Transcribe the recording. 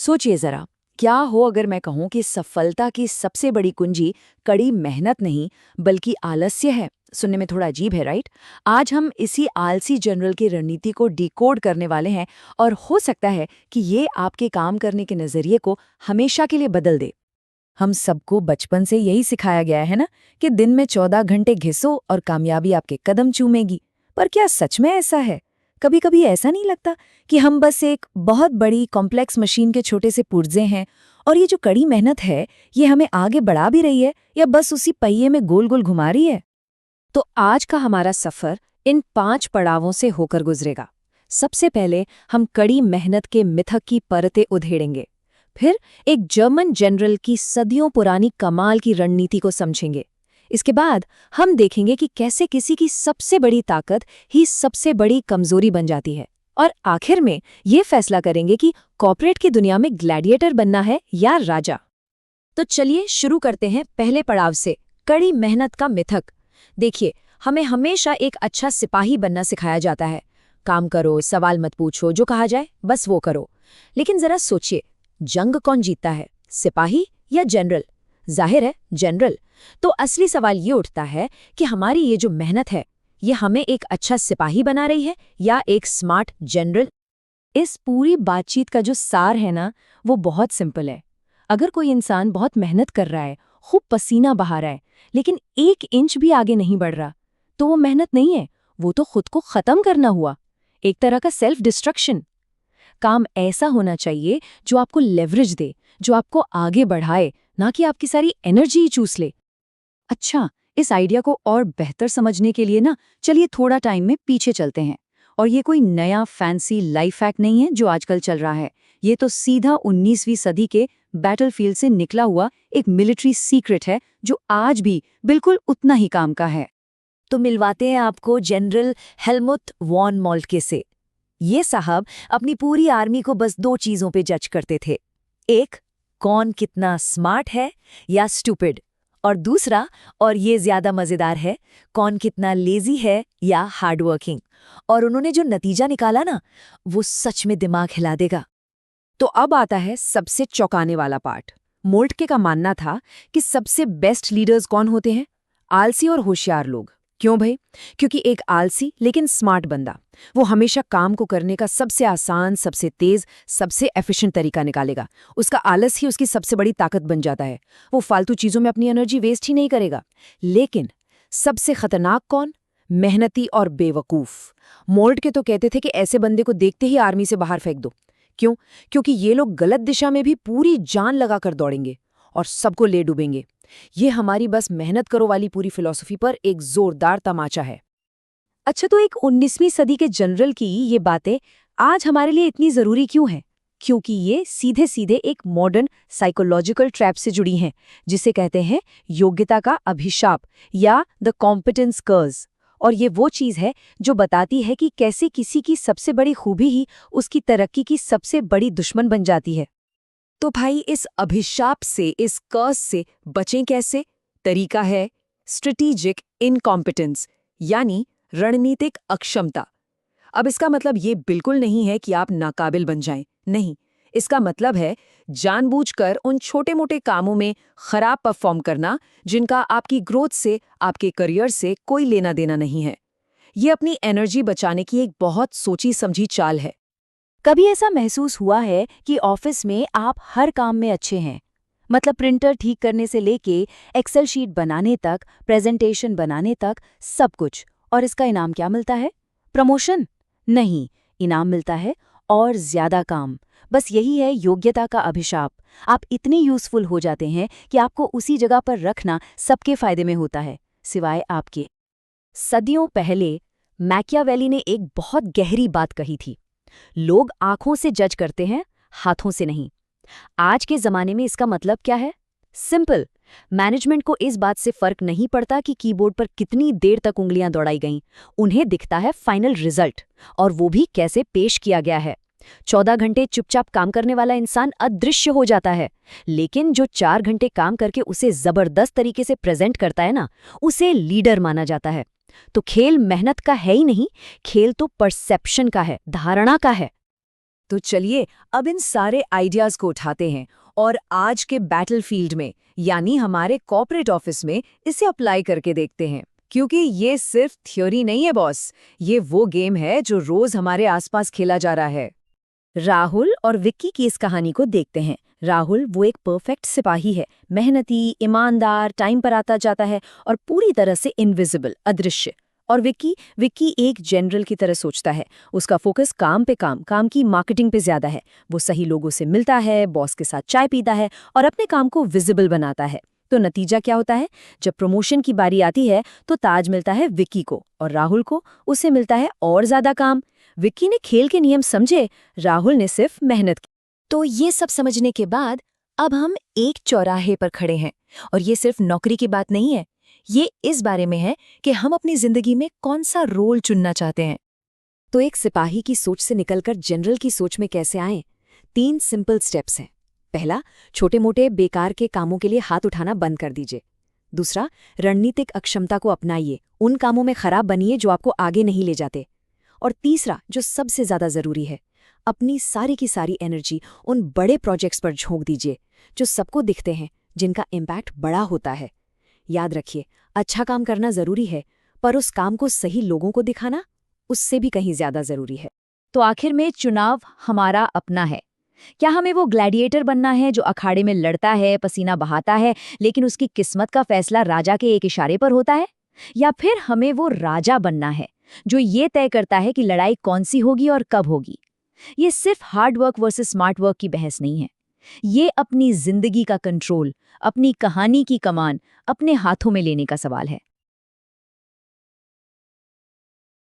सोचिए जरा, क्या हो अगर मैं कहूं कि सफलता की सबसे बड़ी कुंजी कड़ी मेहनत नहीं बल्कि आलस्य है। सुनने में थोड़ा अजीब है, राइट? आज हम इसी आलसी जनरल की रणनीति को डिकोड करने वाले हैं और हो सकता है कि ये आपके काम करने के नजरिए को हमेशा के लिए बदल दे। हम सबको बचपन से यही सिखाया गया है ना कि दिन में 14 घंटे घिसो और कामयाबी आपके कदम चूमेगी। पर क्या सच में ऐसा है? कभी कभी ऐसा नहीं लगता कि हम बस एक बहुत बड़ी कॉम्प्लेक्स मशीन के छोटे से पुर्जे हैं और ये जो कड़ी मेहनत है ये हमें आगे बढ़ा भी रही है या बस उसी पहिए में गोल गोल घुमा रही है? तो आज का हमारा सफर इन 5 पड़ावों से होकर गुजरेगा। सबसे पहले हम कड़ी मेहनत के मिथक की परतें उधेड़ेंगे। फिर एक जर्मन जनरल की सदियों पुरानी कमाल की रणनीति को समझेंगे। इसके बाद हम देखेंगे कि कैसे किसी की सबसे बड़ी ताकत ही सबसे बड़ी कमजोरी बन जाती है। और आखिर में ये फैसला करेंगे कि कॉर्पोरेट की दुनिया में ग्लैडिएटर बनना है या राजा। तो चलिए शुरू करते हैं पहले पड़ाव से, कड़ी मेहनत का मिथक। देखिए, हमें हमेशा एक अच्छा सिपाही बनना सिखाया जाता है। काम करो, सवाल मत पूछो, जो कहा जाए बस वो करो। लेकिन जरा सोचिए, जंग कौन जीतता है, सिपाही या जनरल? जाहिर है जनरल। तो असली सवाल ये उठता है कि हमारी ये जो मेहनत है ये हमें एक अच्छा सिपाही बना रही है या एक स्मार्ट जनरल? इस पूरी बातचीत का जो सार है ना, वो बहुत सिंपल है। अगर कोई इंसान बहुत मेहनत कर रहा है, खूब पसीना बहा रहा है, लेकिन 1 इंच भी आगे नहीं बढ़ रहा, तो वो मेहनत नहीं है, वो तो खुद को खत्म करना हुआ। एक तरह का सेल्फ डिस्ट्रक्शन। काम ऐसा होना चाहिए जो आपको लेवरेज दे, जो आपको आगे बढ़ाए, ना कि आपकी सारी एनर्जी ही चूस ले। अच्छा, इस आइडिया को और बेहतर समझने के लिए ना, चलिए थोड़ा टाइम में पीछे चलते हैं। और ये कोई नया फैंसी लाइफ हैक नहीं है जो आजकल चल रहा है। ये तो सीधा 19वीं सदी के बैटलफील्ड से निकला हुआ एक मिलिट्री सीक्रेट है जो आज भी बिल्कुल उतना ही काम का है। तो मिलवाते हैं आपको जनरल हेलमुट वॉन मोल्टके से। ये साहब अपनी पूरी आर्मी को बस 2 चीजों पे जज करते थे। एक, कौन कितना स्मार्ट है या स्टूपिड। और दूसरा, और ये ज्यादा मजेदार है, कौन कितना लेजी है या हार्डवर्किंग। और उन्होंने जो नतीजा निकाला ना, वो सच में दिमाग हिला देगा। तो अब आता है सबसे चौंकाने वाला पार्ट। मोल्टके का मानना था कि सबसे बेस्ट लीडर्स कौन होते हैं? आलसी और होशियार लोग। क्यों भाई? क्योंकि एक आलसी लेकिन स्मार्ट बंदा, वो हमेशा काम को करने का सबसे आसान, सबसे तेज, सबसे एफिशिएंट तरीका निकालेगा। उसका आलस ही उसकी सबसे बड़ी ताकत बन जाता है। वो फालतू चीजों में अपनी एनर्जी वेस्ट ही नहीं करेगा। लेकिन सबसे खतरनाक कौन? मेहनती और बेवकूफ। मोल्टके तो कहते थे कि ऐसे बंदे को देखते ही आर्मी से बाहर फेंक दो। क्यों? क्योंकि ये लोग गलत दिशा में भी पूरी जान लगाकर दौड़ेंगे और सबको ले डूबेंगे। ये हमारी बस मेहनत करो वाली पूरी फिलॉसफी पर एक जोरदार तमाचा है। अच्छा, तो एक 19वीं सदी के जनरल की ये बातें आज हमारे लिए इतनी जरूरी क्यों हैं? क्योंकि ये सीधे सीधे एक मॉडर्न साइकोलॉजिकल ट्रैप से जुड़ी हैं, जिसे कहते हैं योग्यता का अभिशाप या द कॉम्पिटेंस कर्स। और ये वो चीज है जो बताती है कि कैसे किसी की सबसे बड़ी खूबी ही उसकी तरक्की की सबसे बड़ी दुश्मन बन जाती है। तो भाई, इस अभिशाप से, इस कर्स से बचें कैसे? तरीका है स्ट्रेटेजिक इनकॉम्पिटेंस, यानी रणनीतिक अक्षमता। अब इसका मतलब ये बिल्कुल नहीं है कि आप नाकाबिल बन जाएं। नहीं, इसका मतलब है जानबूझकर उन छोटे-मोटे कामों में खराब परफॉर्म करना जिनका आपकी ग्रोथ से, आपके करियर से कोई लेना देना नहीं है। ये अपनी एनर्जी बचाने की एक बहुत सोची समझी चाल है। कभी ऐसा महसूस हुआ है कि ऑफिस में आप हर काम में अच्छे हैं? मतलब प्रिंटर ठीक करने से लेके एक्सेल शीट बनाने तक, प्रेजेंटेशन बनाने तक, सब कुछ। और इसका इनाम क्या मिलता है? प्रमोशन? नहीं, इनाम मिलता है और ज्यादा काम। बस यही है योग्यता का अभिशाप। आप इतने यूजफुल हो जाते हैं कि आपको उसी जगह पर रखना सबके फायदे में होता है, सिवाय आपके। सदियों पहले मैकियावेली ने एक बहुत गहरी बात कही थी, लोग आंखों से जज करते हैं, हाथों से नहीं। आज के जमाने में इसका मतलब क्या है? सिंपल, मैनेजमेंट को इस बात से फर्क नहीं पड़ता कि कीबोर्ड पर कितनी देर तक उंगलियां दौड़ाई गईं। उन्हें दिखता है फाइनल रिजल्ट, और वो भी कैसे पेश किया गया है। 14 घंटे चुपचाप काम करने वाला इंसान अदृश्य हो जाता है, लेकिन जो 4 घंटे काम करके उसे जबरदस्त तरीके से प्रेजेंट करता है ना, उसे लीडर माना जाता है। तो खेल मेहनत का है ही नहीं, खेल तो परसेप्शन का है, धारणा का है। तो चलिए अब इन सारे आइडियाज को उठाते हैं और आज के बैटलफील्ड में यानी हमारे कॉर्पोरेट ऑफिस में इसे अप्लाई करके देखते हैं, क्योंकि ये सिर्फ थ्योरी नहीं है बॉस, ये वो गेम है जो रोज हमारे आसपास खेला जा रहा है। राहुल और विक्की की इस कहानी को देखते हैं। राहुल वो एक परफेक्ट सिपाही है, मेहनती, ईमानदार, टाइम पर आता जाता है और पूरी तरह से इनविजिबल, अदृश्य। और विक्की विक्की एक जनरल की तरह सोचता है। उसका फोकस काम पे काम की मार्केटिंग पे ज्यादा है। वो सही लोगों से मिलता है, बॉस के साथ चाय पीता है और अपने काम को विजिबल बनाता है। तो नतीजा क्या होता है? जब प्रमोशन की बारी आती है तो ताज मिलता है विक्की को और राहुल को उसे मिलता है और ज्यादा काम। विक्की ने खेल के नियम समझे, राहुल ने सिर्फ मेहनत की। तो ये सब समझने के बाद अब हम एक चौराहे पर खड़े हैं और ये सिर्फ नौकरी की बात नहीं है, ये इस बारे में है कि हम अपनी जिंदगी में कौन सा रोल चुनना चाहते हैं। तो एक सिपाही की सोच से निकलकर जनरल की सोच में कैसे आएं? 3 सिंपल स्टेप्स हैं। पहला, छोटे मोटे बेकार के कामों के लिए हाथ उठाना बंद कर दीजिए। दूसरा, रणनीतिक अक्षमता को अपनाइए, उन कामों में खराब बनिए जो आपको आगे नहीं ले जाते। और तीसरा, जो सबसे ज्यादा जरूरी है, अपनी सारी की सारी एनर्जी उन बड़े प्रोजेक्ट्स पर झोंक दीजिए जो सबको दिखते हैं, जिनका इम्पैक्ट बड़ा होता है। याद रखिए, अच्छा काम करना जरूरी है, पर उस काम को सही लोगों को दिखाना उससे भी कहीं ज्यादा जरूरी है। तो आखिर में चुनाव हमारा अपना है। क्या हमें वो ग्लैडिएटर बनना है जो अखाड़े में लड़ता है, पसीना बहाता है, लेकिन उसकी किस्मत का फैसला राजा के एक इशारे पर होता है? या फिर हमें वो राजा बनना है जो ये तय करता है कि लड़ाई कौन सी होगी और कब होगी? ये सिर्फ hard work versus smart work की बहस नहीं है। ये अपनी जिंदगी का कंट्रोल, अपनी कहानी की कमान अपने हाथों में लेने का सवाल है।